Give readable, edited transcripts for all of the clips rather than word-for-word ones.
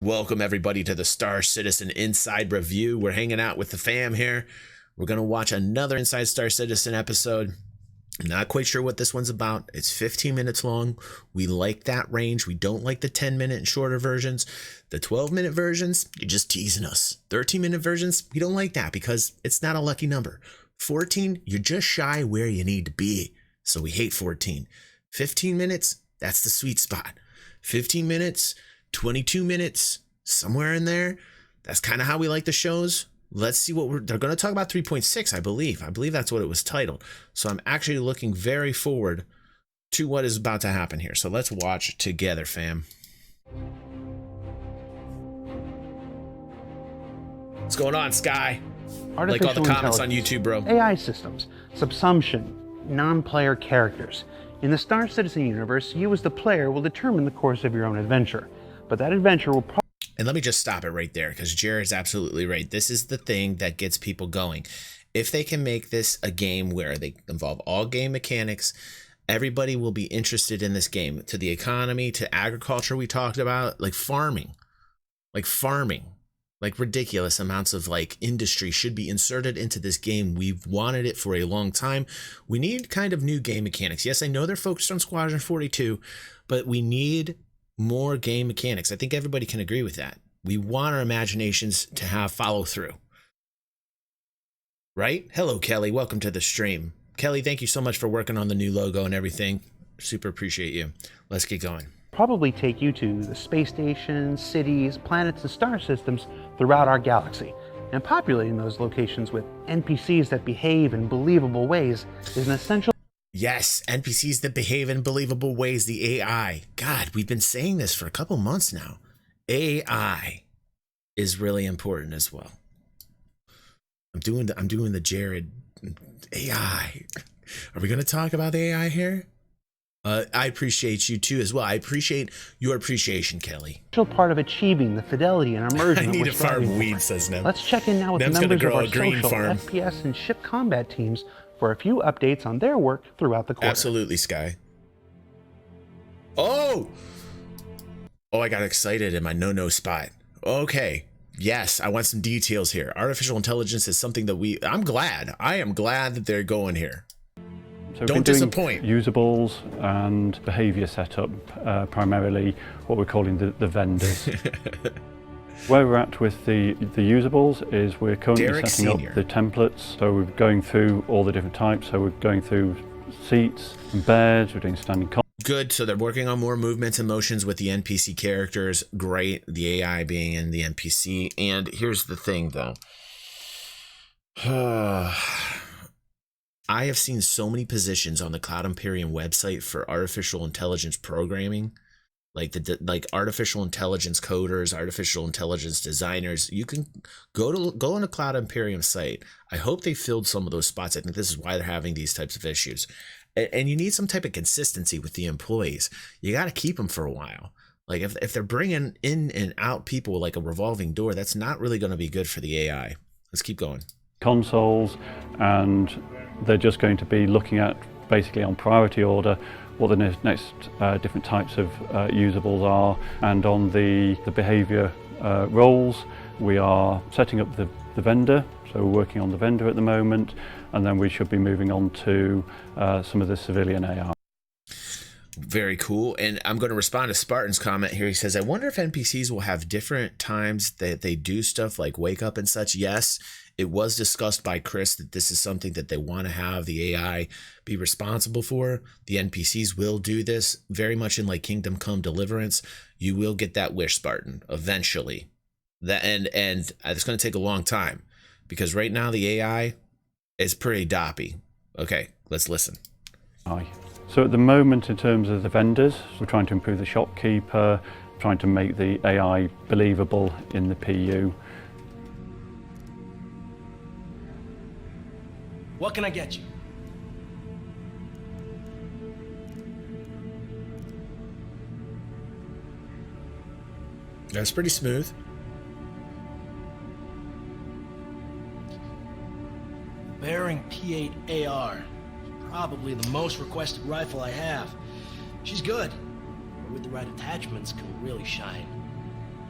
Welcome everybody to the Star Citizen Inside Review. We're hanging out with the fam here. We're going to watch another Inside Star Citizen episode. I'm not quite sure what this one's about. It's 15 minutes long. We like that range. We don't like the 10-minute and shorter versions. The 12-minute versions, you're just teasing us. 13-minute versions, we don't like that because it's not a lucky number. 14, you're just shy where you need to be. So we hate 14. 15 minutes, that's the sweet spot. 15 minutes, 22 minutes, somewhere in there. That's kind of how we like the shows. Let's see what they're going to talk about 3.6, I believe. I believe that's what it was titled. So I'm actually looking very forward to what is about to happen here. So let's watch together, fam. What's going on, Sky? Like all the comments on YouTube, bro. AI systems, subsumption, non-player characters. In the Star Citizen universe, you as the player will determine the course of your own adventure. But that adventure will probably... And let me just stop it right there, because Jared's absolutely right. This is the thing that gets people going. If they can make this a game where they involve all game mechanics, everybody will be interested in this game. To the economy, to agriculture we talked about, like farming. Like ridiculous amounts of like industry should be inserted into this game. We've wanted it for a long time. We need kind of new game mechanics. Yes, I know they're focused on Squadron 42, but we need more game mechanics. I think everybody can agree with that. We want our imaginations to have follow through. Right? Hello, Kelly. Welcome to the stream. Kelly, thank you so much for working on the new logo and everything. Super appreciate you. Let's get going. Probably take you to the space stations, cities, planets, and star systems throughout our galaxy. And populating those locations with NPCs that behave in believable ways is an essential... Yes, NPCs that behave in believable ways, the AI. God, we've been saying this for a couple months now. AI is really important as well. I'm doing the Jared AI. Are we going to talk about the AI here? I appreciate you too as well. I appreciate your appreciation, Kelly. Part of achieving the fidelity and immersion. I need to farm weed, says Nem. Let's check in now with Nem's members of our green social, farm. FPS, and ship combat teams for a few updates on their work throughout the quarter. Absolutely, Sky. Oh, I got excited in my no spot. Okay. Yes, I want some details here. Artificial intelligence is something that I am glad that they're going here. So don't disappoint. Usables and behavior setup, primarily what we're calling the vendors. Where we're at with the usables is we're currently Derek setting Senior. up the templates. So we're going through all the different types. So we're going through seats and beds, we're doing standing Good, so they're working on more movements and motions with the NPC characters. Great, the AI being in the NPC. And here's the thing, though. I have seen so many positions on the Cloud Imperium website for artificial intelligence programming, like artificial intelligence coders, artificial intelligence designers. You can go on a Cloud Imperium site. I hope they filled some of those spots. I think this is why they're having these types of issues. And you need some type of consistency with the employees. You got to keep them for a while. Like if they're bringing in and out people like a revolving door, that's not really going to be good for the AI. Let's keep going. Consoles, and they're just going to be looking at basically on priority order what the next different types of usables are, and on the behavior roles we are setting up the vendor, so we're working on the vendor at the moment, and then we should be moving on to some of the civilian AI. Very cool. And I'm going to respond to Spartan's comment here. He says, I wonder if NPCs will have different times that they do stuff like wake up and such. Yes, it was discussed by Chris that this is something that they want to have the AI be responsible for. The NPCs will do this very much in like Kingdom Come Deliverance. You will get that wish, Spartan, eventually. And it's going to take a long time because right now the AI is pretty doppy. Okay, let's listen. So at the moment, in terms of the vendors, we're trying to improve the shopkeeper, trying to make the AI believable in the PU. What can I get you? That's pretty smooth. Bearing P8 AR. Probably the most requested rifle I have. She's good, but with the right attachments can really shine.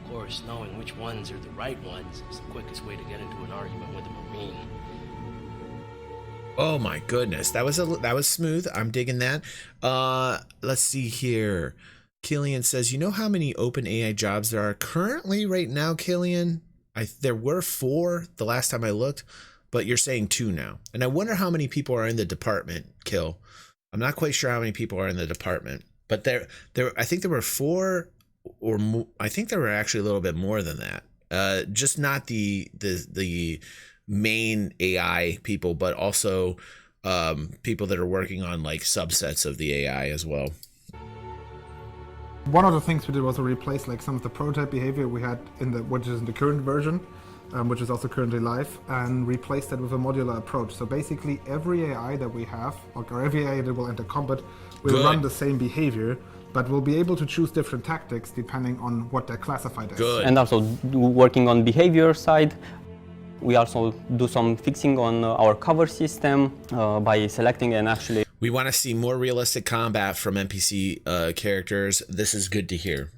Of course, knowing which ones are the right ones is the quickest way to get into an argument with a Marine. Oh my goodness, that was smooth. I'm digging that. Let's see here. Killian says, you know how many open AI jobs there are currently right now, Killian? There were 4 the last time I looked, but you're saying 2 now. And I wonder how many people are in the department, Kill. I'm not quite sure how many people are in the department, but I think there were 4 or more. I think there were actually a little bit more than that. Just not the main AI people, but also people that are working on like subsets of the AI as well. One of the things we did was to replace like some of the prototype behavior we had which is in the current version, which is also currently live, and replace that with a modular approach. So basically every AI that we have, or every AI that will enter combat, will run the same behavior, but we'll be able to choose different tactics depending on what they're classified as. Good. And also working on behavior side. We also do some fixing on our cover system by selecting and actually... We want to see more realistic combat from NPC characters. This is good to hear.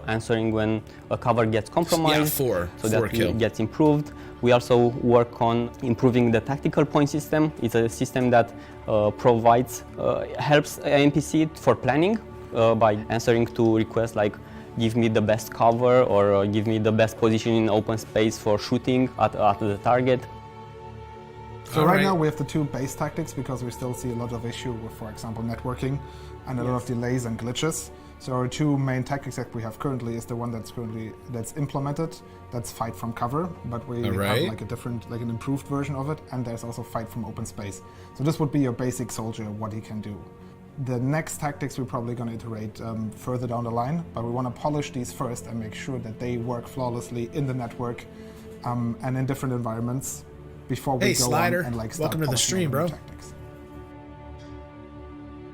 Answering when a cover gets compromised, so that it gets improved. We also work on improving the tactical point system. It's a system that helps NPC for planning by answering to requests like give me the best cover or give me the best position in open space for shooting at the target. So right now we have the 2 base tactics because we still see a lot of issue with, for example, networking and a lot of delays and glitches. So our 2 main tactics that we have currently is the one that's implemented, that's fight from cover, but we have like a different, like an improved version of it, and there's also fight from open space. So this would be your basic soldier, what he can do. The next tactics we're probably going to iterate further down the line, but we want to polish these first and make sure that they work flawlessly in the network and in different environments before we go Slider. on and like start Welcome to the stream, bro. Tactics.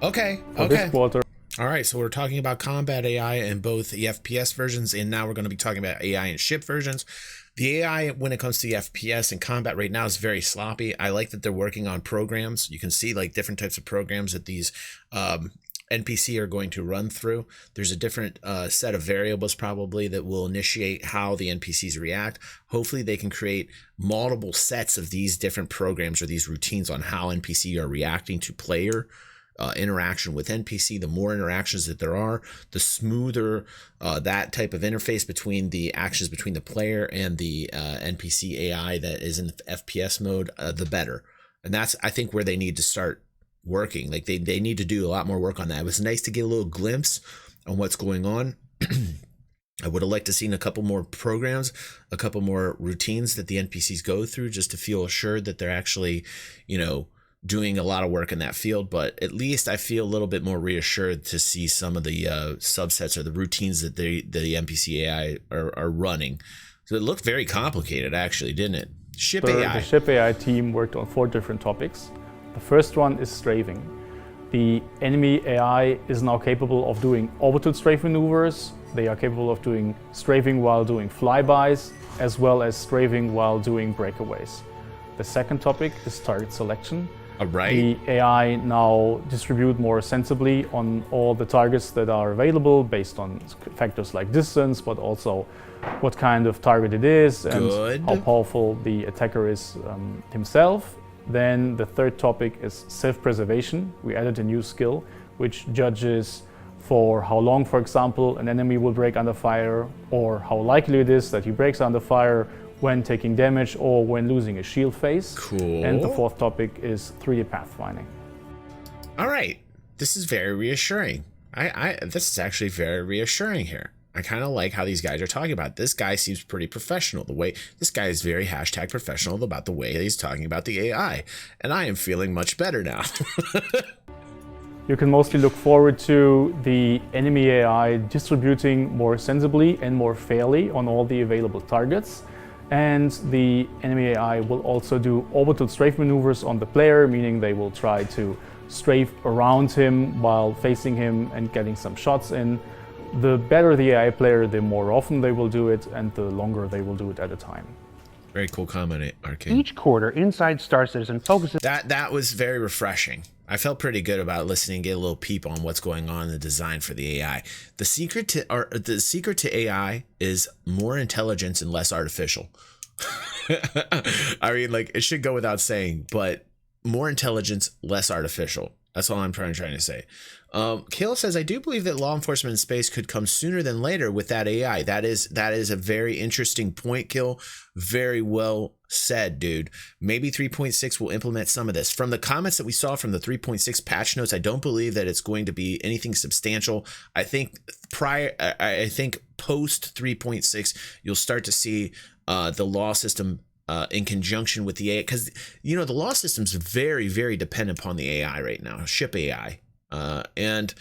Okay. This quarter. All right, so we're talking about combat AI in both the FPS versions, and now we're going to be talking about AI in ship versions. The AI, when it comes to the FPS and combat right now, is very sloppy. I like that they're working on programs. You can see like different types of programs that these NPC are going to run through. There's a different set of variables probably that will initiate how the NPCs react. Hopefully they can create multiple sets of these different programs or these routines on how NPC are reacting to player interaction with NPC. The more interactions that there are, the smoother that type of interface between the actions between the player and the NPC AI that is in the FPS mode, the better. And that's, I think, where they need to start working. Like they need to do a lot more work on that. It was nice to get a little glimpse on what's going on. I would have liked to seen a couple more programs, a couple more routines that the NPCs go through just to feel assured that they're actually, doing a lot of work in that field. But at least I feel a little bit more reassured to see some of the subsets or the routines that the NPC AI are running. So it looked very complicated, actually, didn't it? Ship AI. The ship AI team worked on 4 different topics. The first one is strafing. The enemy AI is now capable of doing orbital strafe maneuvers. They are capable of doing strafing while doing flybys, as well as strafing while doing breakaways. The second topic is target selection. The AI now distribute more sensibly on all the targets that are available based on factors like distance, but also what kind of target it is and how powerful the attacker is himself. Then the third topic is self-preservation. We added a new skill which judges for how long, for example, an enemy will break under fire, or how likely it is that he breaks under fire when taking damage or when losing a shield phase. Cool. And the fourth topic is 3D pathfinding. All right, this is very reassuring. This is actually very reassuring here. I kind of like how these guys are talking about it. This guy seems pretty professional. This guy is very #professional about the way he's talking about the AI, and I am feeling much better now. You can mostly look forward to the enemy AI distributing more sensibly and more fairly on all the available targets. And the enemy AI will also do orbital strafe maneuvers on the player, meaning they will try to strafe around him while facing him and getting some shots in. The better the AI player, the more often they will do it, and the longer they will do it at a time. Very cool comment, Arcane. Each quarter, Inside Star Citizen focuses... That was very refreshing. I felt pretty good about listening, get a little peep on what's going on in the design for the AI. The secret to AI is more intelligence and less artificial. I mean, like, it should go without saying, but more intelligence, less artificial. That's all I'm trying to say. Kale says, I do believe that law enforcement in space could come sooner than later with that AI. That is a very interesting point, Kill. Very well said, dude. Maybe 3.6 will implement some of this. From the comments that we saw from the 3.6 patch notes, I don't believe that it's going to be anything substantial. I think post 3.6, you'll start to see the law system in conjunction with the AI, because the law system's very, very dependent upon the AI right now, ship AI. And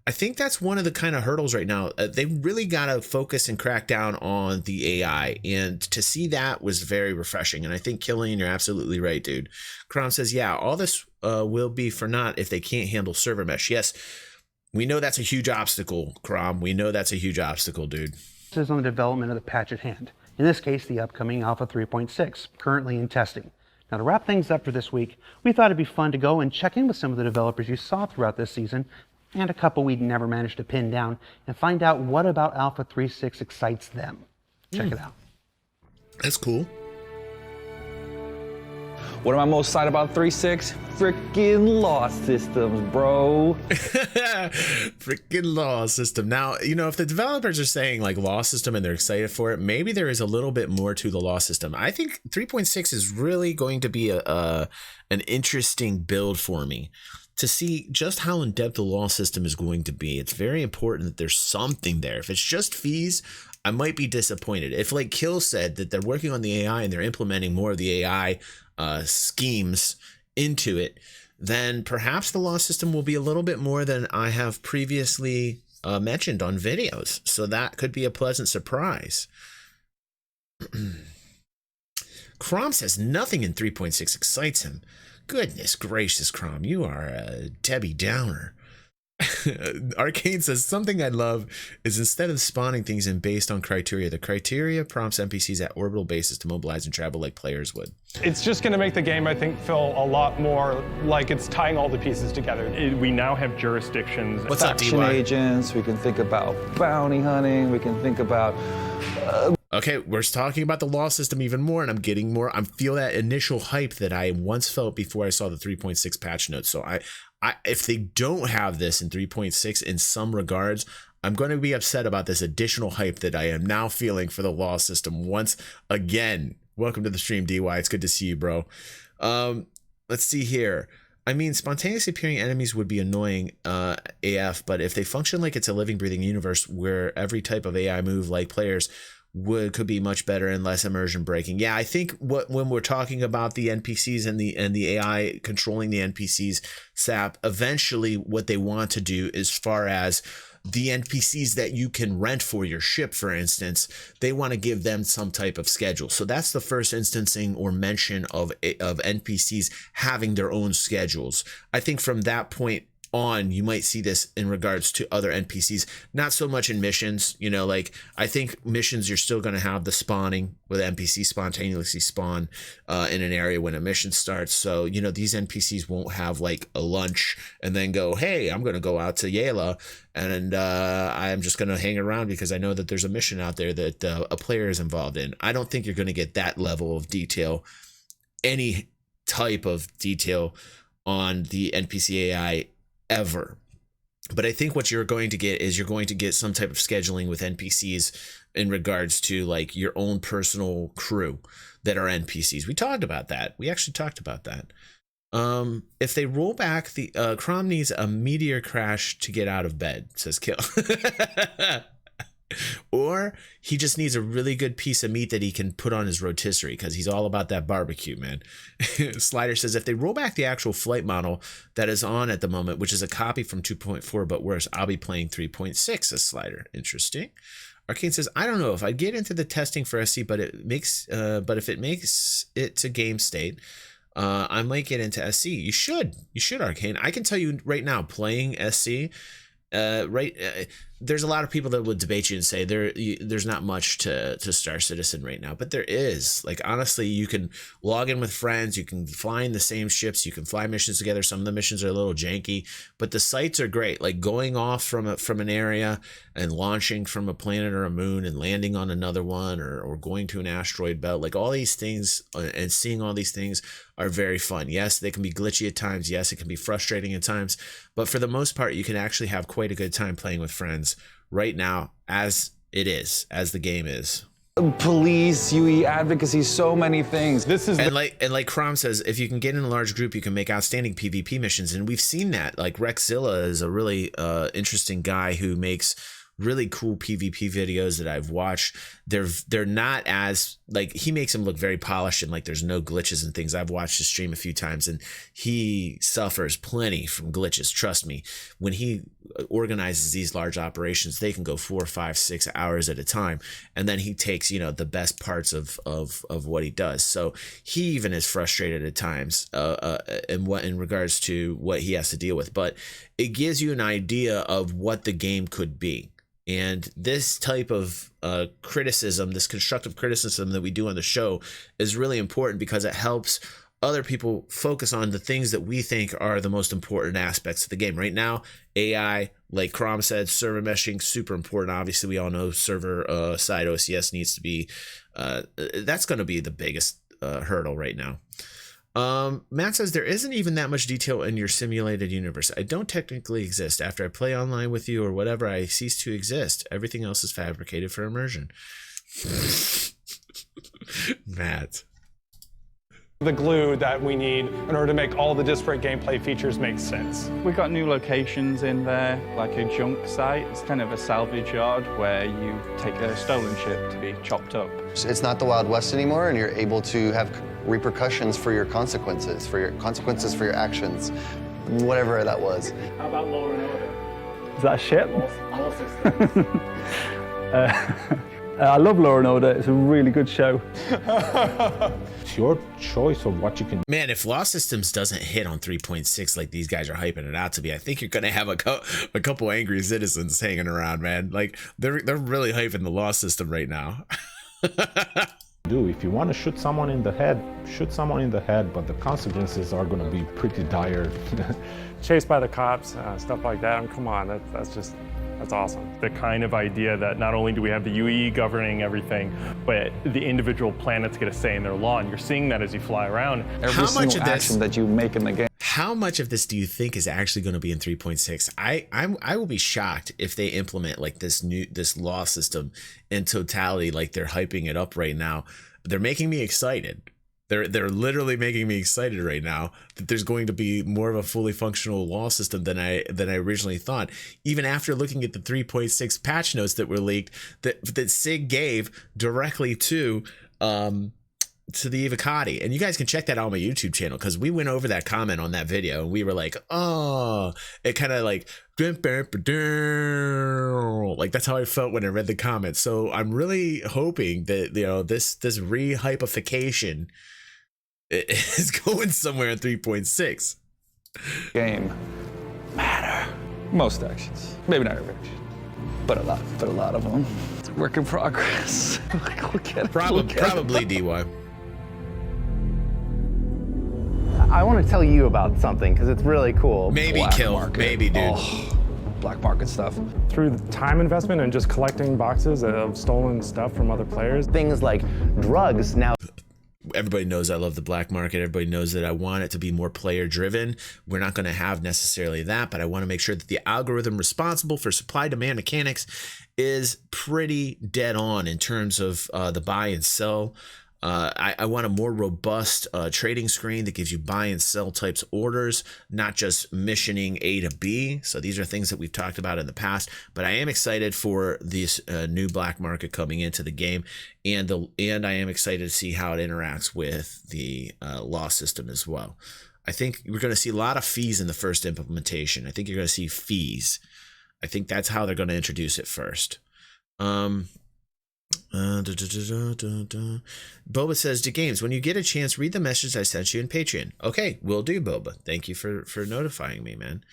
I think that's one of the kind of hurdles right now. They really got to focus and crack down on the AI, and to see that was very refreshing. And I think, Killian, you're absolutely right, dude. Crom says, yeah, all this will be for naught if they can't handle server mesh. Yes, we know that's a huge obstacle, Crom. We know that's a huge obstacle, dude. This is on the development of the patch at hand. In this case, the upcoming Alpha 3.6, currently in testing. Now, to wrap things up for this week, we thought it'd be fun to go and check in with some of the developers you saw throughout this season, and a couple we'd never managed to pin down, and find out what about Alpha 3.6 excites them. Check it out. That's cool. What am I most excited about 3.6? Frickin' law systems, bro. Freaking law system. Now, if the developers are saying like law system and they're excited for it, maybe there is a little bit more to the law system. I think 3.6 is really going to be an interesting build for me to see just how in depth the law system is going to be. It's very important that there's something there. If it's just fees, I might be disappointed. If, like Kill said, that they're working on the AI and they're implementing more of the AI schemes into it, then perhaps the law system will be a little bit more than I have previously mentioned on videos. So that could be a pleasant surprise. Crom says nothing in 3.6 excites him. Goodness gracious, Crom, you are a Debbie Downer. Arcane says, something I love is instead of spawning things in based on criteria, the criteria prompts NPCs at orbital bases to mobilize and travel like players would. It's just going to make the game, I think, feel a lot more like it's tying all the pieces together. We now have jurisdictions. What's up, Faction DY? agents, we can think about bounty hunting, we can think about... Okay, we're talking about the law system even more, and I'm getting more. I feel that initial hype that I once felt before I saw the 3.6 patch notes. So if they don't have this in 3.6 in some regards, I'm going to be upset about this additional hype that I am now feeling for the law system once again. Welcome to the stream, DY. It's good to see you, bro. Let's see here. I mean, spontaneously appearing enemies would be annoying AF, but if they function like it's a living, breathing universe where every type of AI move like players could be much better and less immersion breaking. Yeah, I think when we're talking about the NPCs and the AI controlling the NPCs, SAP, eventually what they want to do, as far as the NPCs that you can rent for your ship, for instance, they want to give them some type of schedule. So that's the first instancing or mention of NPCs having their own schedules. I think from that point on, you might see this in regards to other NPCs, not so much in missions. Like, I think missions, you're still going to have the spawning where the NPCs spontaneously spawn in an area when a mission starts. So, these NPCs won't have like a lunch and then go, hey, I'm going to go out to Yala and I'm just going to hang around because I know that there's a mission out there that a player is involved in. I don't think you're going to get that level of detail, any type of detail on the NPC AI ever. But I think what you're going to get is you're going to get some type of scheduling with NPCs in regards to like your own personal crew that are NPCs. We talked about that. We actually talked about that. If they roll back the Crom needs a meteor crash to get out of bed, says Kill. Or he just needs a really good piece of meat that he can put on his rotisserie because he's all about that barbecue, man. Slider says, if they roll back the actual flight model that is on at the moment, which is a copy from 2.4, but worse, I'll be playing 3.6, says Slider. Interesting. Arcane says, I don't know if I'd get into the testing for SC, but if it makes it to game state, I might get into SC. You should, Arcane. I can tell you right now, playing SC, there's a lot of people that would debate you and say there's not much to Star Citizen right now, but there is. Like, honestly, you can log in with friends, you can fly in the same ships, you can fly missions together. Some of the missions are a little janky, but the sites are great. Like going off from an area and launching from a planet or a moon and landing on another one, or going to an asteroid belt, like all these things and seeing all these things are very fun. Yes, they can be glitchy at times. Yes, it can be frustrating at times, but for the most part, you can actually have quite a good time playing with friends right now, as the game is. Police, UE advocacy, so many things. This is like Crom says, if you can get in a large group, you can make outstanding PvP missions, and we've seen that. Like Rexzilla is a really interesting guy who makes really cool PvP videos that I've watched. They're not as, like, he makes them look very polished and like there's no glitches and things. I've watched his stream a few times and he suffers plenty from glitches. Trust me, when he organizes these large operations, they can go 4, 5, 6 hours at a time, and then he takes, you know, the best parts of what he does. So he even is frustrated at times in regards to what he has to deal with, but it gives you an idea of what the game could be. And this type of criticism, this constructive criticism that we do on the show, is really important because it helps other people focus on the things that we think are the most important aspects of the game. Right now, AI, like Crom said, server meshing, super important. Obviously, we all know server side OCS needs to be, that's going to be the biggest hurdle right now. Matt says, there isn't even that much detail in your simulated universe. I don't technically exist. After I play online with you or whatever, I cease to exist. Everything else is fabricated for immersion. Matt. the glue that we need in order to make all the disparate gameplay features make sense. We've got new locations in there, like a junk site. It's kind of a salvage yard where you take a stolen ship to be chopped up. It's not the Wild West anymore, and you're able to have repercussions for your consequences, for your actions, whatever that was. How about Law and Order? Is that a ship? Law systems. I love Law and Order. It's a really good show. It's your choice of what you can. Man, if Law Systems doesn't hit on 3.6 like these guys are hyping it out to be, I think you're going to have a couple angry citizens hanging around, man. Like they're really hyping the Law System right now. If you want to shoot someone in the head, shoot someone in the head, but the consequences are going to be pretty dire. Chased by the cops, stuff like that. Come on, that's awesome. The kind of idea that not only do we have the UE governing everything, but the individual planets get a say in their law, and you're seeing that as you fly around. Every single action that you make in the game. How much of this do you think is actually going to be in 3.6? I will be shocked if they implement like this law system in totality, like they're hyping it up right now. They're making me excited. They're literally making me excited right now that there's going to be more of a fully functional law system than I originally thought. Even after looking at the 3.6 patch notes that were leaked that SIG gave directly to the Evocati. And you guys can check that out on my YouTube channel because we went over that comment on that video and we were like, oh, it kind of like that's how I felt when I read the comments. So I'm really hoping that, you know, this re-hypification is going somewhere in 3.6. Game matter. Most actions, maybe not every action, but a lot of them. It's a work in progress. Look at it. Probably DY. I want to tell you about something because it's really cool. Maybe kill, maybe dude. Oh, black market stuff. Through the time investment and just collecting boxes of stolen stuff from other players. Things like drugs now. Everybody knows I love the black market. Everybody knows that I want it to be more player driven. We're not going to have necessarily that, but I want to make sure that the algorithm responsible for supply demand mechanics is pretty dead on in terms of the buy and sell. I want a more robust trading screen that gives you buy and sell types orders, not just missioning A to B. So these are things that we've talked about in the past, but I am excited for this new black market coming into the game, and I am excited to see how it interacts with the law system as well. I think we're going to see a lot of fees in the first implementation. I think you're going to see fees. I think that's how they're going to introduce it first. Boba says to games, when you get a chance, read the message I sent you in Patreon. Okay, will do, Boba. Thank you for notifying me, man.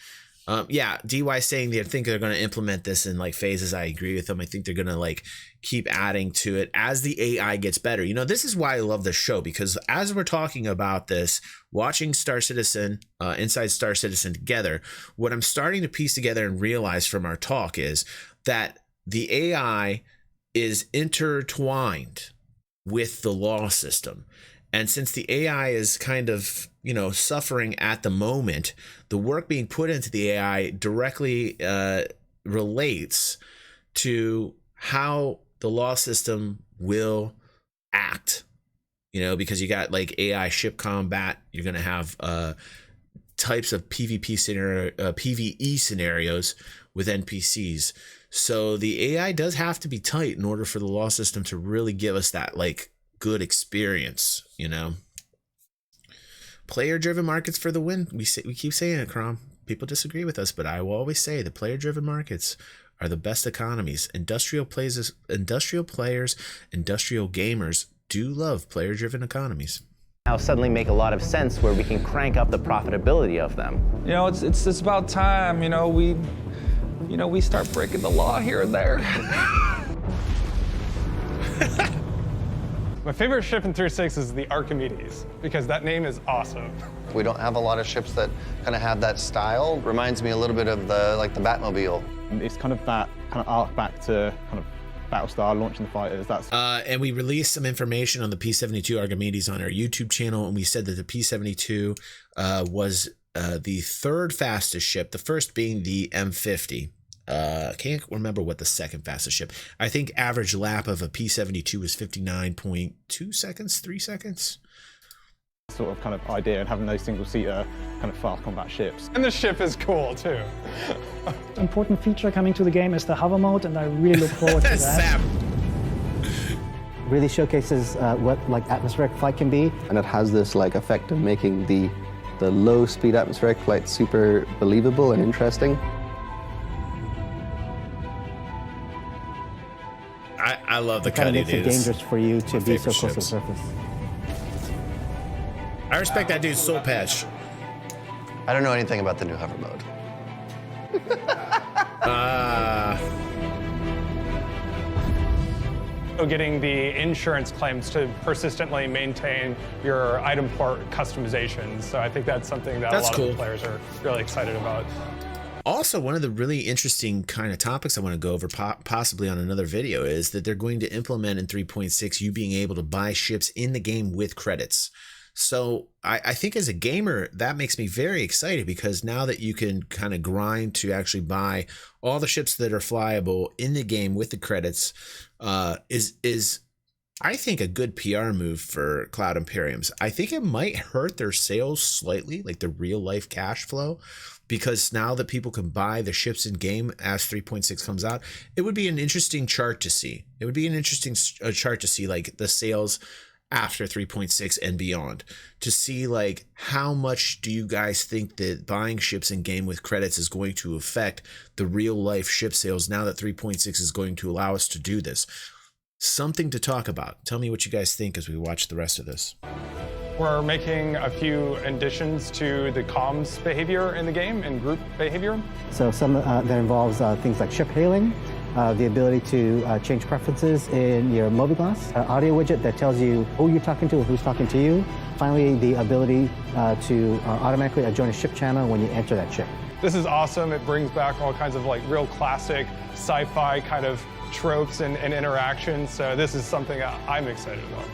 Yeah, DY saying they think they're going to implement this in like phases. I agree with them. I think they're going to like keep adding to it as the AI gets better. You know, this is why I love this show, because as we're talking about this, watching Star Citizen, Inside Star Citizen together, what I'm starting to piece together and realize from our talk is that the AI is intertwined with the law system. And since the AI is kind of, you know, suffering at the moment, the work being put into the AI directly relates to how the law system will act, you know, because you got like AI ship combat. You're going to have types of PvP scenario, PvE scenarios with NPCs. So the AI does have to be tight in order for the law system to really give us that like good experience, you know. Player-driven markets for the win. We keep saying it, Crom. People disagree with us, but I will always say the player-driven markets are the best economies. Industrial players, industrial gamers do love player-driven economies. Now suddenly make a lot of sense where we can crank up the profitability of them. You know, it's about time. You know, we start breaking the law here and there. My favorite ship in 3.6 is the Archimedes, because that name is awesome. We don't have a lot of ships that kind of have that style. Reminds me a little bit of the Batmobile. It's kind of that kind of arc back to kind of Battlestar launching the fighters. That's and we released some information on the P-72 Archimedes on our YouTube channel, and we said that the P-72 was the third fastest ship, the first being the M50. Can't remember what the second fastest ship. I think average lap of a P-72 was 59.2 seconds, 3 seconds. Sort of kind of idea, and having those single-seater kind of fast combat ships. And the ship is cool too. Important feature coming to the game is the hover mode, and I really look forward to that. Really showcases what like atmospheric flight can be. And it has this like effect of making the low-speed atmospheric flight super believable and interesting. I love the kind of makes it dude. dangerous for you to be so close to the surface. I respect that dude's soul patch. I don't know anything about the new hover mode. Getting the insurance claims to persistently maintain your item port customizations. So I think that's something that a lot of the players are really excited about. Also, one of the really interesting kind of topics I want to go over possibly on another video is that they're going to implement in 3.6 you being able to buy ships in the game with credits. So I think as a gamer, that makes me very excited, because now that you can kind of grind to actually buy all the ships that are flyable in the game with the credits is I think a good PR move for Cloud Imperiums. I think it might hurt their sales slightly, like the real life cash flow, because now that people can buy the ships in game as 3.6 comes out, it would be an interesting chart to see. It would be an interesting chart to see like the sales after 3.6 and beyond, to see like how much do you guys think that buying ships in game with credits is going to affect the real life ship sales now that 3.6 is going to allow us to do this. Something to talk about. Tell me what you guys think as we watch the rest of this. We're making a few additions to the comms behavior in the game and group behavior. So some that involves things like ship hailing, the ability to change preferences in your mobiGlas, audio widget that tells you who you're talking to and who's talking to you. Finally, the ability to automatically join a ship channel when you enter that ship. This is awesome. It brings back all kinds of like real classic sci-fi kind of tropes and interactions. So this is something I'm excited about.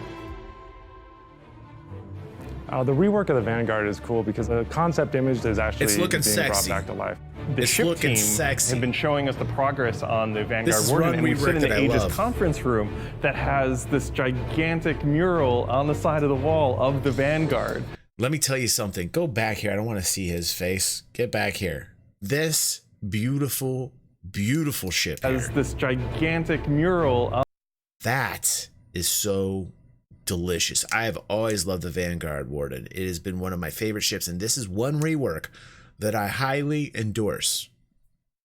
The rework of the Vanguard is cool because the concept image is actually being brought back to life. The ship team have been showing us the progress on the Vanguard Warden, and we sit in the Aegis conference room that has this gigantic mural on the side of the wall of the Vanguard. Let me tell you something. Go back here. I don't want to see his face. Get back here. This beautiful, beautiful ship has this gigantic mural. That is so delicious. I have always loved the Vanguard Warden. It has been one of my favorite ships, and this is one rework that I highly endorse.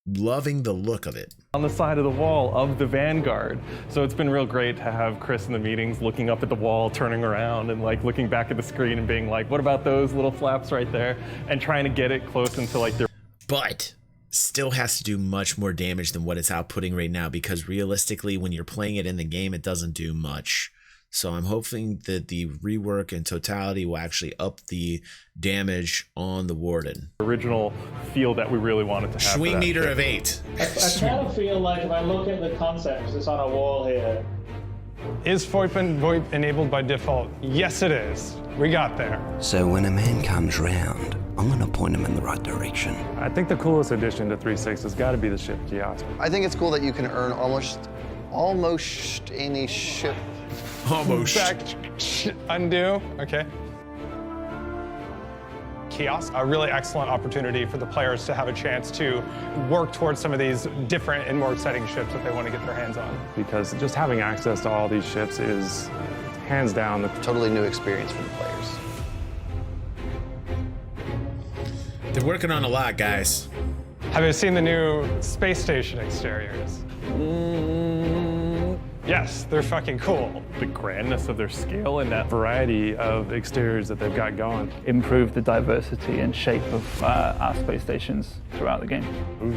Loving the look of it. On the side of the wall of the Vanguard. So it's been real great to have Chris in the meetings looking up at the wall, turning around and like looking back at the screen and being like, what about those little flaps right there? And trying to get it close into like their... But still has to do much more damage than what it's outputting right now, because realistically, when you're playing it in the game, it doesn't do much. So I'm hoping that the rework in totality will actually up the damage on the Warden. Original feel that we really wanted to have. Swing meter of 8. I kind of feel like if I look at the concepts that's on a wall here. Is VoIP enabled by default? Yes, it is. We got there. So when a man comes round, I'm going to point him in the right direction. I think the coolest addition to 3.6 has got to be the ship kiosk. I think it's cool that you can earn almost any ship. Almost. Back, undo, okay. Kiosk, a really excellent opportunity for the players to have a chance to work towards some of these different and more exciting ships that they want to get their hands on. Because just having access to all these ships is, hands down, the totally new experience for the players. They're working on a lot, guys. Have you seen the new space station exteriors? Yes, they're fucking cool. The grandness of their scale and that variety of exteriors that they've got going. Improve the diversity and shape of our space stations throughout the game.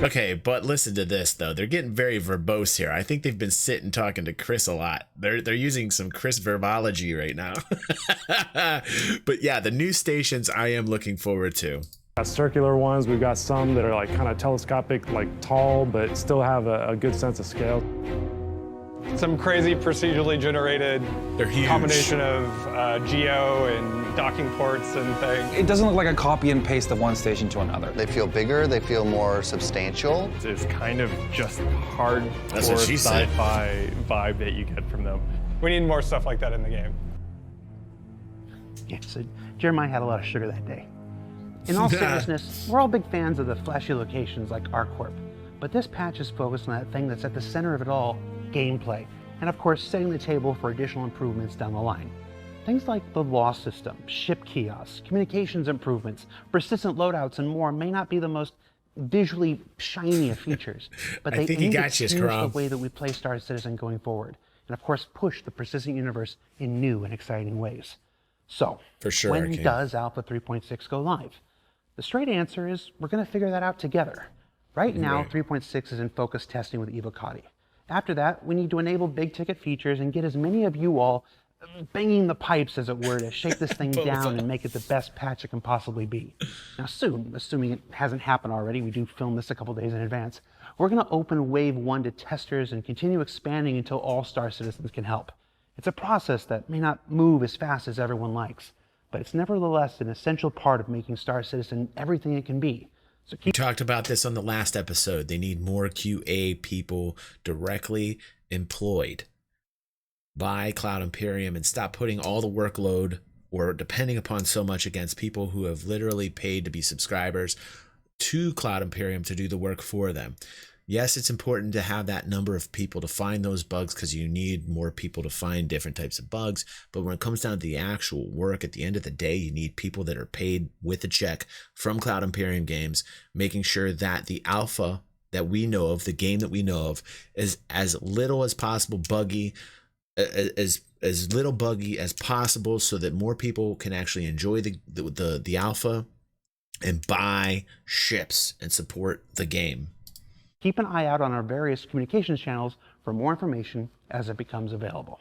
Okay, but listen to this though. They're getting very verbose here. I think they've been sitting talking to Chris a lot. They're using some Chris verbology right now. But yeah, the new stations I am looking forward to. Got circular ones. We've got some that are like kind of telescopic, like tall, but still have a good sense of scale. Some crazy procedurally generated combination of geo and docking ports and things. It doesn't look like a copy and paste of one station to another. They feel bigger, they feel more substantial. It's kind of just hard sci-fi vibe that you get from them. We need more stuff like that in the game. Yeah, so Jeremiah had a lot of sugar that day. In all seriousness, we're all big fans of the flashy locations like ArcCorp, but this patch is focused on that thing that's at the center of it all, gameplay, and of course setting the table for additional improvements down the line. Things like the law system, ship kiosks, communications improvements, persistent loadouts, and more may not be the most visually shiny of features, but they aim to change the way that we play Star Citizen going forward, and of course push the persistent universe in new and exciting ways. So, when does Alpha 3.6 go live? The straight answer is we're going to figure that out together. Right now, 3.6 is in focus testing with Evocati. After that, we need to enable big ticket features and get as many of you all banging the pipes, as it were, to shake this thing down and make it the best patch it can possibly be. Now soon, assuming it hasn't happened already, we do film this a couple days in advance, we're going to open Wave 1 to testers and continue expanding until all Star Citizens can help. It's a process that may not move as fast as everyone likes, but it's nevertheless an essential part of making Star Citizen everything it can be. So we talked about this on the last episode. They need more QA people directly employed by Cloud Imperium and stop putting all the workload or depending upon so much against people who have literally paid to be subscribers to Cloud Imperium to do the work for them. Yes, it's important to have that number of people to find those bugs because you need more people to find different types of bugs. But when it comes down to the actual work, at the end of the day, you need people that are paid with a check from Cloud Imperium Games, making sure that the alpha that we know of, the game that we know of, is as little as possible buggy, as little buggy as possible, so that more people can actually enjoy the alpha and buy ships and support the game. Keep an eye out on our various communications channels for more information as it becomes available.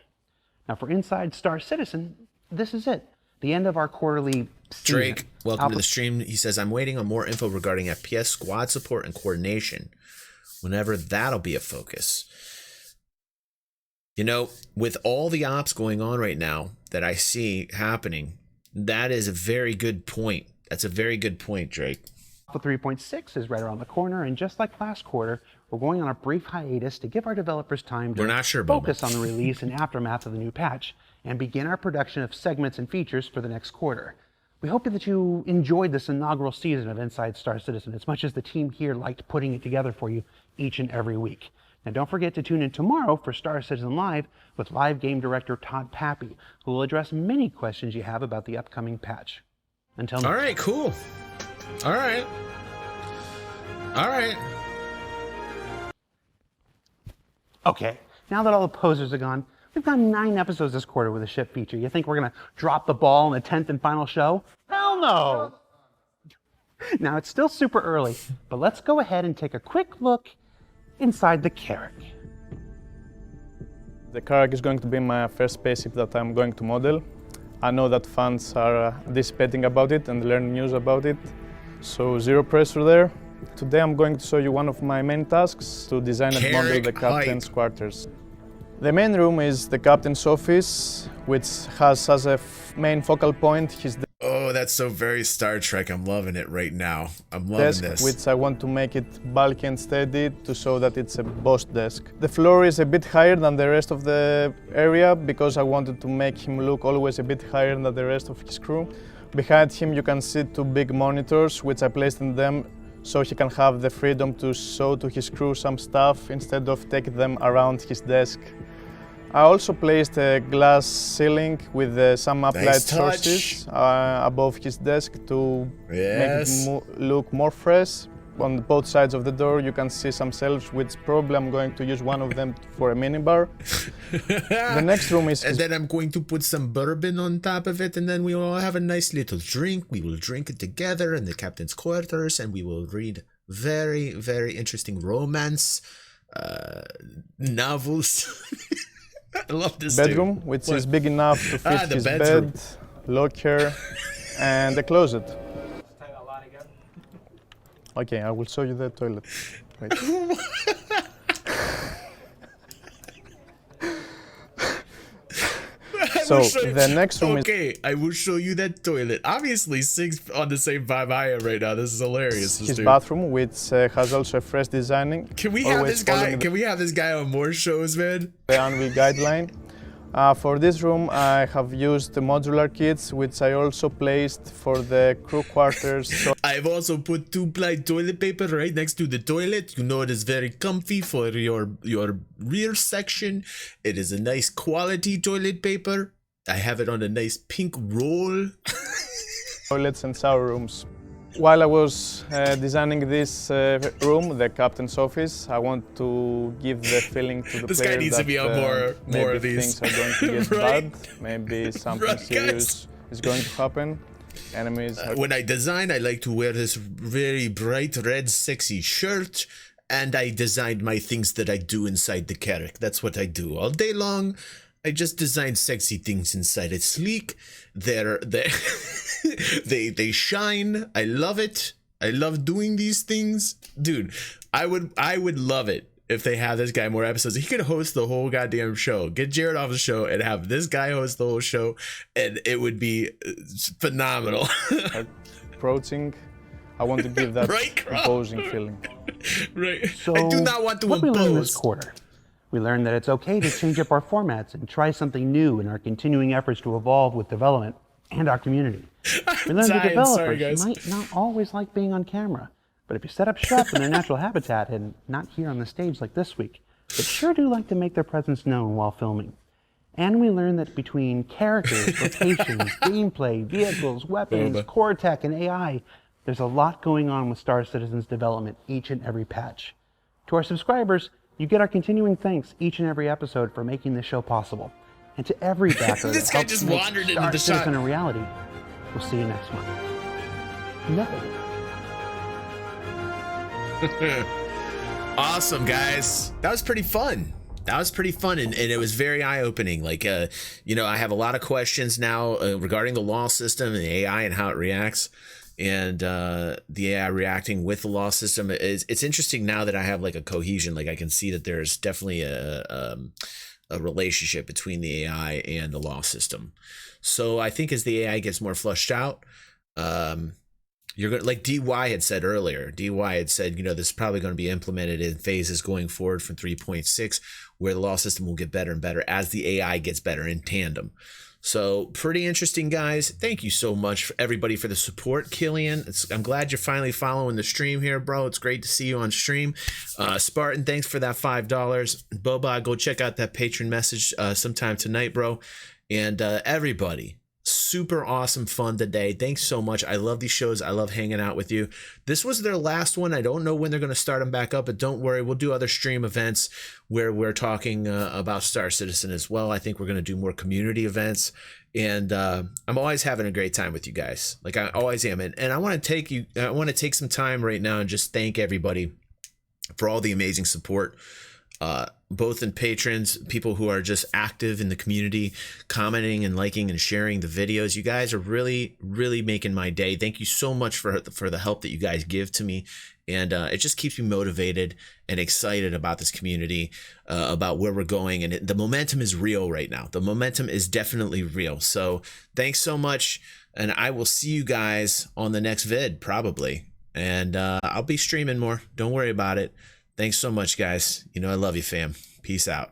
Now for Inside Star Citizen, this is it. The end of our quarterly season. Drake, welcome to the stream. He says, I'm waiting on more info regarding FPS, squad support, and coordination. Whenever that'll be a focus. You know, with all the ops going on right now that I see happening, that is a very good point. That's a very good point, Drake. Alpha 3.6 is right around the corner, and just like last quarter, we're going on a brief hiatus to give our developers time to focus on the release and aftermath of the new patch and begin our production of segments and features for the next quarter. We hope that you enjoyed this inaugural season of Inside Star Citizen as much as the team here liked putting it together for you each and every week. Now don't forget to tune in tomorrow for Star Citizen Live with live game director Todd Pappy, who will address many questions you have about the upcoming patch. Until next time. All right, cool. All right. Okay, now that all the posers are gone, we've got 9 episodes this quarter with a ship feature. You think we're going to drop the ball in the 10th and final show? Hell no! Now, it's still super early, but let's go ahead and take a quick look inside the Carrack. The Carrack is going to be my first spaceship that I'm going to model. I know that fans are dissipating about it and learn news about it, so zero pressure there. Today I'm going to show you one of my main tasks, to design and model the captain's quarters. The main room is the captain's office, which has as a main focal point his Oh, that's so very Star Trek. I'm loving it right now. I'm loving desk, this. which I want to make it bulky and steady to show that it's a boss desk. The floor is a bit higher than the rest of the area because I wanted to make him look always a bit higher than the rest of his crew. Behind him you can see two big monitors, which I placed in them so he can have the freedom to show to his crew some stuff instead of taking them around his desk. I also placed a glass ceiling with some uplight sources above his desk to make it look more fresh. On both sides of the door you can see some shelves, which probably I'm going to use one of them for a minibar. The next room is... And then I'm going to put some bourbon on top of it, and then we will all have a nice little drink. We will drink it together in the captain's quarters, and we will read very, very interesting romance novels. I love this bedroom, dude. which is big enough to fit his bed, locker, and a closet. Okay, I will show you the toilet. Wait. So the next room is... I will show you that toilet. Obviously, Sig's on the same vibe I am right now. This is hilarious. His bathroom, which has also a fresh designing. Can we have this guy? Can we have this guy on more shows, man? The Anvil guideline. For this room, I have used the modular kits, which I also placed for the crew quarters. So I've also put 2-ply toilet paper right next to the toilet. You know, it is very comfy for your rear section. It is a nice quality toilet paper. I have it on a nice pink roll. Toilets and shower rooms. While I was designing this room, the captain's office, I want to give the feeling to the this player guy needs that to be on more of these. Things are going to get right? bad. Maybe something serious is going to happen. Enemies. When I design, I like to wear this very bright red, sexy shirt, and I designed my things that I do inside the Carrick. That's what I do all day long. I just design sexy things inside. It's sleek. They shine. I love it. I love doing these things, dude. I would love it if they have this guy more episodes. He could host the whole goddamn show. Get Jared off the show and have this guy host the whole show, and it would be phenomenal. Approaching, I want to give that imposing feeling. Right. So I do not want to what we learned this impose. quarter? We learned that it's okay to change up our formats and try something new in our continuing efforts to evolve with development and our community. We learned that developers might not always like being on camera, but if you set up shop in their natural habitat and not here on the stage like this week, they sure do like to make their presence known while filming. And we learned that between characters, locations, gameplay, vehicles, weapons, core tech, and AI, there's a lot going on with Star Citizen's development each and every patch. To our subscribers, you get our continuing thanks each and every episode for making this show possible. And to every backer This that guy helps just make wandered into Star the Citizen shot. a reality, we'll see you next month. No. Awesome, guys. That was pretty fun. That was pretty fun, and it was very eye-opening. Like, you know, I have a lot of questions now regarding the law system and the AI and how it reacts, and the AI reacting with the law system. It's interesting now that I have like a cohesion. Like, I can see that there's definitely a relationship between the AI and the law system. So I think as the AI gets more flushed out, you're going to, like DY had said earlier, DY had said, you know, this is probably going to be implemented in phases going forward from 3.6, where the law system will get better and better as the AI gets better in tandem. So pretty interesting, guys. Thank you so much for everybody for the support, Killian. I'm glad you're finally following the stream here, bro. It's great to see you on stream. Spartan, thanks for that $5. Boba, go check out that patron message sometime tonight, bro. And everybody, super awesome fun today. Thanks so much. I love these shows. I love hanging out with you. This was their last one. I don't know when they're going to start them back up, but don't worry. We'll do other stream events where we're talking about Star Citizen as well. I think we're going to do more community events. And I'm always having a great time with you guys. Like I always am. And I want to take some time right now and just thank everybody for all the amazing support, both in patrons, people who are just active in the community, commenting and liking and sharing the videos. You guys are really, really making my day. Thank you so much for the help that you guys give to me. And it just keeps me motivated and excited about this community, about where we're going. And the momentum is real right now. The momentum is definitely real. So thanks so much. And I will see you guys on the next vid, probably. And I'll be streaming more. Don't worry about it. Thanks so much, guys. You know I love you, fam. Peace out.